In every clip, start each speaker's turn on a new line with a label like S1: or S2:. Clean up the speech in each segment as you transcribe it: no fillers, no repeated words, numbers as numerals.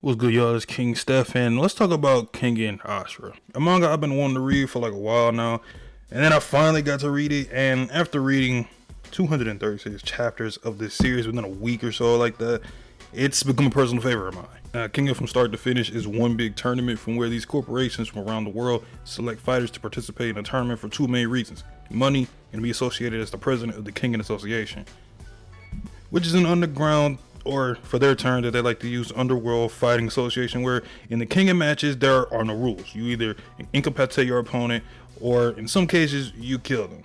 S1: What's good, y'all? It's KyngStef, and let's talk about Kengan Ashura, a manga I've been wanting to read for like a while now, and then I finally got to read it. And after reading 236 chapters of this series within a week or so, like that, it's become a personal favorite of mine. Kengan from start to finish is one big tournament from where these corporations from around the world select fighters to participate in a tournament for two main reasons: money and be associated as the president of the Kengan Association, which is an underground, or for their term that they like to use, underworld fighting association, where in the Kengan matches there are no rules. You either incapacitate your opponent, or in some cases you kill them.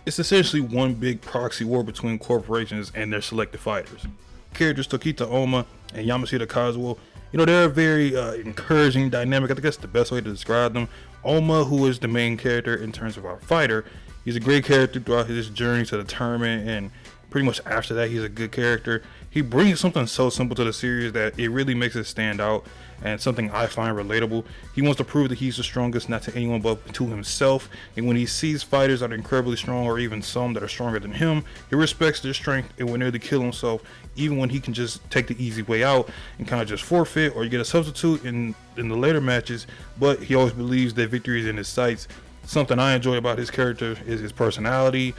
S1: It's essentially one big proxy war between corporations and their selected fighters. Characters Tokita Oma and Yamashita Kazuo, they're a very encouraging dynamic. I think that's the best way to describe them. Oma, who is the main character in terms of our fighter, he's a great character throughout his journey to the tournament, and pretty much after that he's a good character. He brings something so simple to the series that it really makes it stand out, and something I find relatable. He wants to prove that he's the strongest, not to anyone but to himself, and when he sees fighters that are incredibly strong, or even some that are stronger than him, he respects their strength and will nearly kill himself, even when he can just take the easy way out and kind of just forfeit, or you get a substitute in the later matches. But he always believes that victory is in his sights. Something I enjoy about his character is his personality.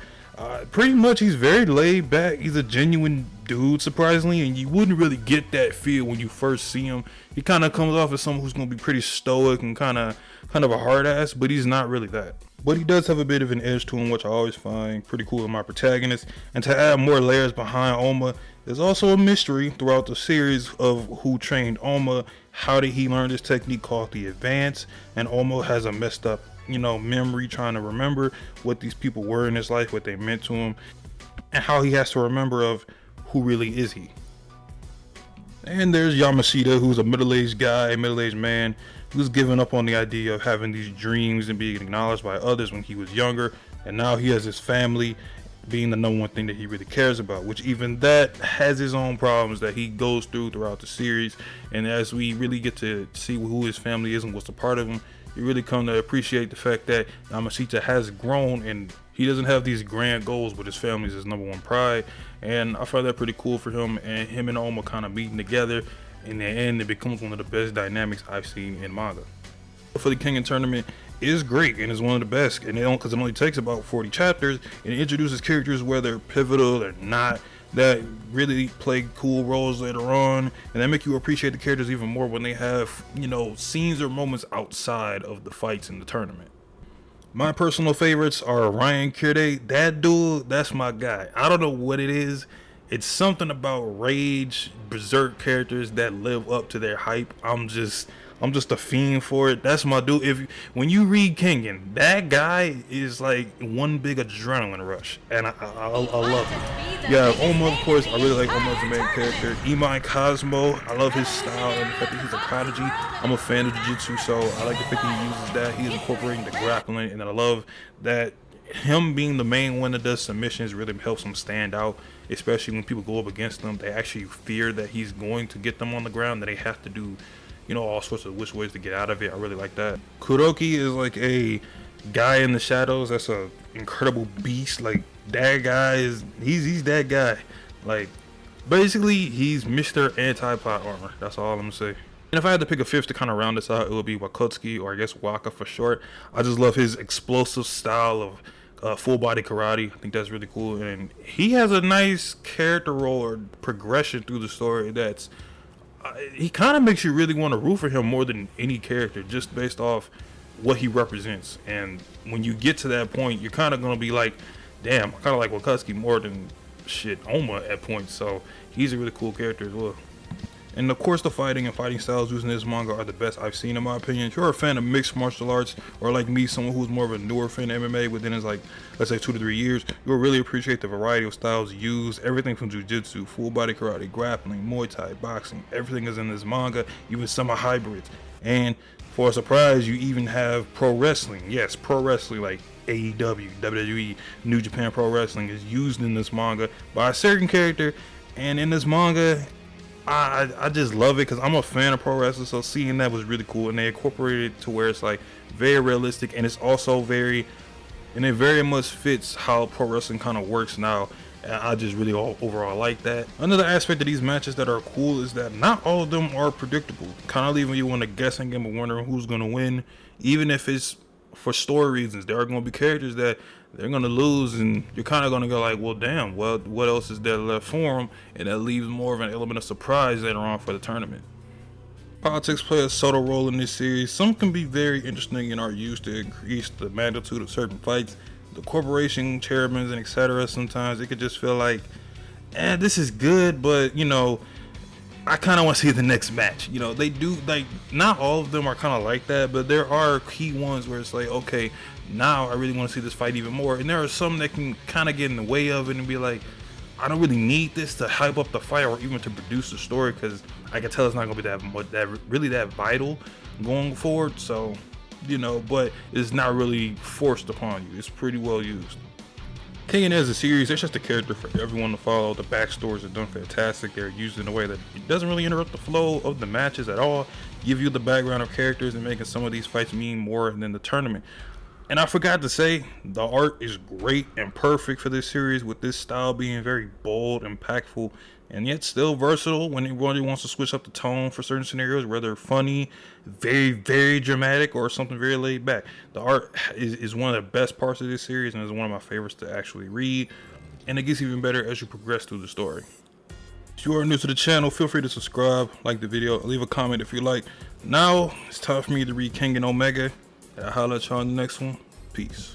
S1: Pretty much he's very laid back. He's a genuine dude, surprisingly, and you wouldn't really get that feel when you first see him. He kind of comes off as someone who's going to be pretty stoic and kind of a hard ass, but he's not really that. But he does have a bit of an edge to him, which I always find pretty cool in my protagonist. And to add more layers behind Oma, there's also a mystery throughout the series of who trained Oma. How did he learn this technique called the advance? And Oma has a messed up memory, trying to remember what these people were in his life, what they meant to him, and how he has to remember of who really is he. And there's Yamashita, who's a middle-aged man, who's given up on the idea of having these dreams and being acknowledged by others when he was younger, and now he has his family being the number one thing that he really cares about, which even that has his own problems that he goes through throughout the series. And as we really get to see who his family is and what's a part of him, you really come to appreciate the fact that Yamashita has grown, and he doesn't have these grand goals, but his family is his number one pride. And I find that pretty cool for him, and him and Oma kind of meeting together. In the end, it becomes one of the best dynamics I've seen in manga. For the Kengan tournament is great, and is one of the best, and because it only takes about 40 chapters, and it introduces characters, whether pivotal or not, that really play cool roles later on, and that make you appreciate the characters even more when they have scenes or moments outside of the fights in the tournament. My personal favorites are Ryan Kirde. That dude, that's my guy. I don't know what it is. It's something about rage berserk characters that live up to their hype. I'm just a fiend for it. That's my dude. When you read Kengan, that guy is like one big adrenaline rush, and I love him. Yeah, Oma, of course. I really like Oma as the main character. Imai Cosmo, I love his style and the fact that he's a prodigy. I'm a fan of jiu-jitsu, so I like the fact that he uses that. He's incorporating the grappling, and I love that him being the main one that does submissions really helps him stand out, especially when people go up against him. They actually fear that he's going to get them on the ground, that they have to do all sorts of which ways to get out of it. I really like that. Kuroki is like a guy in the shadows that's a incredible beast. Like, that guy he's that guy. Like, basically he's Mr. Anti-Plot Armor. That's all I'm gonna say. And if I had to pick a fifth to kind of round this out, it would be Wakutsuki, or I guess Waka for short. I just love his explosive style of full body karate. I think that's really cool, and he has a nice character role or progression through the story that's he kind of makes you really want to root for him more than any character, just based off what he represents. And when you get to that point, you're kind of going to be like, damn, I kind of like Wakutsuki more than Oma at points. So he's a really cool character as well. And of course, the fighting and fighting styles used in this manga are the best I've seen, in my opinion. If you're a fan of mixed martial arts, or like me, someone who's more of a newer fan of MMA within his, like, let's say 2 to 3 years, you'll really appreciate the variety of styles used. Everything from jiu-jitsu, full body karate, grappling, Muay Thai, boxing, everything is in this manga, even some are hybrids. And for a surprise, you even have pro wrestling. Yes, pro wrestling like AEW, WWE, New Japan Pro Wrestling is used in this manga by a certain character. And in this manga, I just love it because I'm a fan of pro wrestling, so seeing that was really cool. And they incorporated it to where it's like very realistic, and it's also very much fits how pro wrestling kind of works now. And I just really overall like that. Another aspect of these matches that are cool is that not all of them are predictable, kind of leaving you on a guessing game of wondering who's going to win, even if it's for story reasons. There are going to be characters that they're going to lose, and you're kind of going to go like, well, damn, well, what else is there left for them? And that leaves more of an element of surprise later on for the tournament. Politics play a subtle role in this series. Some can be very interesting and are used to increase the magnitude of certain fights. The corporation chairmen and etc. Sometimes it could just feel like, this is good, but you know, I kind of want to see the next match. You know, they do, like, not all of them are kind of like that, but there are key ones where it's like, okay, now I really want to see this fight even more. And there are some that can kind of get in the way of it and be like, I don't really need this to hype up the fight or even to produce the story, because I can tell it's not gonna be that vital going forward. So, you know, but it's not really forced upon you. It's pretty well used. Kengan as a series, it's just a character for everyone to follow. The backstories are done fantastic. They're used in a way that it doesn't really interrupt the flow of the matches at all. Give you the background of characters and making some of these fights mean more than the tournament. And I forgot to say, the art is great and perfect for this series, with this style being very bold, impactful, and yet still versatile when it really wants to switch up the tone for certain scenarios, whether funny, very, very dramatic, or something very laid back. The art is one of the best parts of this series, and is one of my favorites to actually read, and it gets even better as you progress through the story. If you are new to the channel, feel free to subscribe, like the video, leave a comment if you like. Now, it's time for me to read Kengan Omega, and I'll holler at y'all in the next one. Peace.